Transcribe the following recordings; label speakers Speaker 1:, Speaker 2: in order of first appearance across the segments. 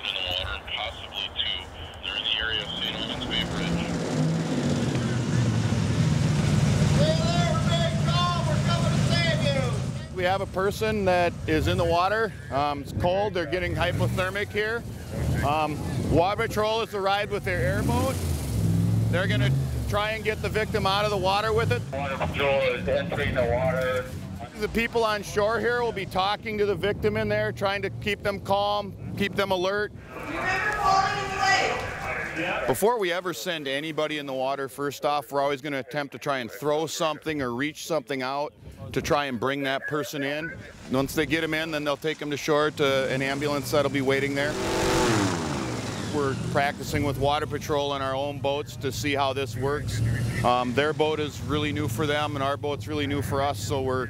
Speaker 1: one in the water and possibly two. They're in the area of St. Owens Bay Bridge.
Speaker 2: Stay there, remain calm, we're coming to save you.
Speaker 3: We have a person that is in the water. It's cold, they're getting hypothermic here. Water Patrol has arrived with their airboat. They're going to try and get the victim out of the water with it.
Speaker 1: Water Patrol is entering the water.
Speaker 3: The people on shore here will be talking to the victim in there, trying to keep them calm, keep them alert. Before we ever send anybody in the water, first off, we're always going to attempt to try and throw something or reach something out to try and bring that person in. Once they get them in, then they'll take them to shore to an ambulance that'll be waiting there. We're practicing with Water Patrol on our own boats to see how this works. Their boat is really new for them and our boat's really new for us, so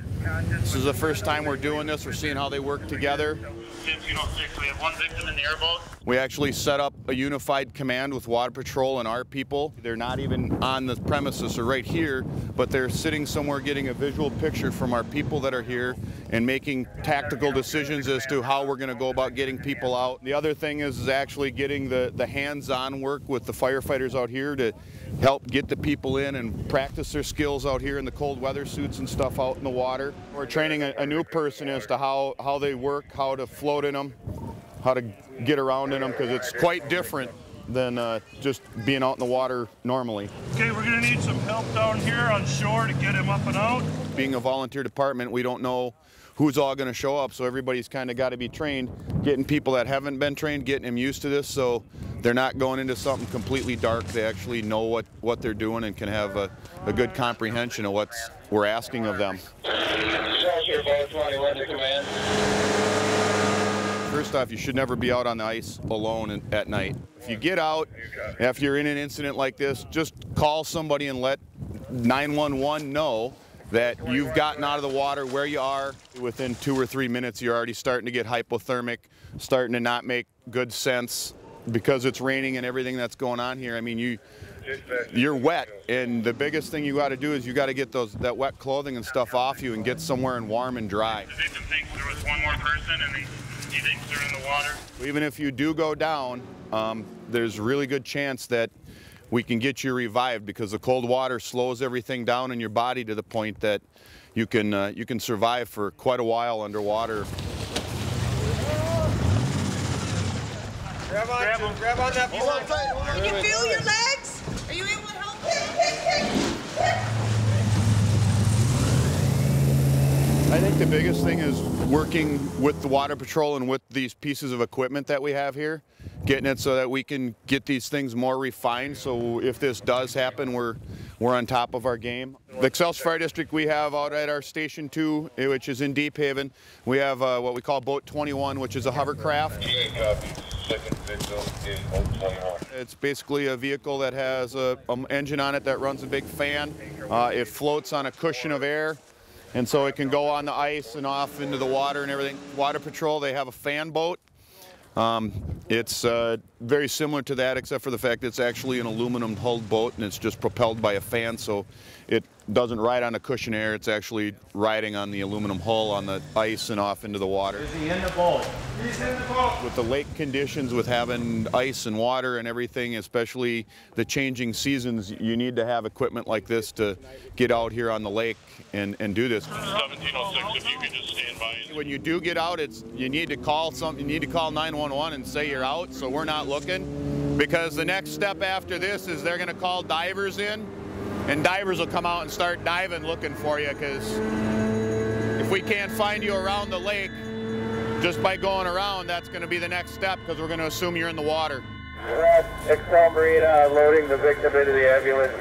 Speaker 3: this is the first time we're doing this. We're seeing how they work together.
Speaker 1: Since we have one victim in the airboat.
Speaker 3: We actually set up a unified command with Water Patrol and our people. They're not even on the premises or right here, but they're sitting somewhere getting a visual picture from our people that are here and making tactical decisions as to how we're going to go about getting people out. The other thing is actually getting the hands-on work with the firefighters out here to help get the people in and practice their skills out here in the cold weather suits and stuff out in the water. We're training a new person as to how they work, how to float in them, how to get around in them, because it's quite different than just being out in the water normally.
Speaker 4: Okay, we're going to need some help down here on shore to get him up and out.
Speaker 3: Being a volunteer department, we don't know who's all going to show up, so everybody's kind of got to be trained. Getting people that haven't been trained, getting them used to this, so they're not going into something completely dark. They actually know what they're doing and can have a good comprehension of what we're asking of them.
Speaker 1: Excelsior Fire 21 to command.
Speaker 3: First off, you should never be out on the ice alone at night. If you get out, after you're in an incident like this, just call somebody and let 911 know that you've gotten out of the water, where you are. Within 2 or 3 minutes, you're already starting to get hypothermic, starting to not make good sense because it's raining and everything that's going on here. I mean, you're wet, and the biggest thing you got to do is you got to get that wet clothing and stuff off you and get somewhere and warm and dry.
Speaker 1: The victim thinks there was one more person and he thinks they're in the water.
Speaker 3: Even if you do go down, there's a really good chance that we can get you revived, because the cold water slows everything down in your body to the point that you can survive for quite a while underwater.
Speaker 2: Grab on that board.
Speaker 5: Can you feel your legs? Are you able to help?
Speaker 3: I think the biggest thing is working with the Water Patrol and with these pieces of equipment that we have here, getting it so that we can get these things more refined, so if this does happen, we're on top of our game. The Excelsior Fire District we have out at our Station 2, which is in Deep Haven, we have what we call Boat 21, which is a hovercraft. It's basically a vehicle that has an engine on it that runs a big fan. It floats on a cushion of air, and so it can go on the ice and off into the water and everything. Water Patrol, they have a fan boat. It's very similar to that, except for the fact it's actually an aluminum hulled boat and it's just propelled by a fan, so it doesn't ride on a cushion air. It's actually riding on the aluminum hull on the ice and off into the water.
Speaker 4: Is he in the boat? He's in the boat.
Speaker 3: With the lake conditions, with having ice and water and everything, especially the changing seasons, you need to have equipment like this to get out here on the lake and do this.
Speaker 1: 1706, if you could just stand by.
Speaker 3: When you do get out, you need to call 911 and say you're out, so we're not looking, because the next step after this is they're going to call divers in, and divers will come out and start diving looking for you, because if we can't find you around the lake just by going around, that's going to be the next step, because we're going to assume you're in the water.
Speaker 1: Excel Marine loading the victim into the ambulance.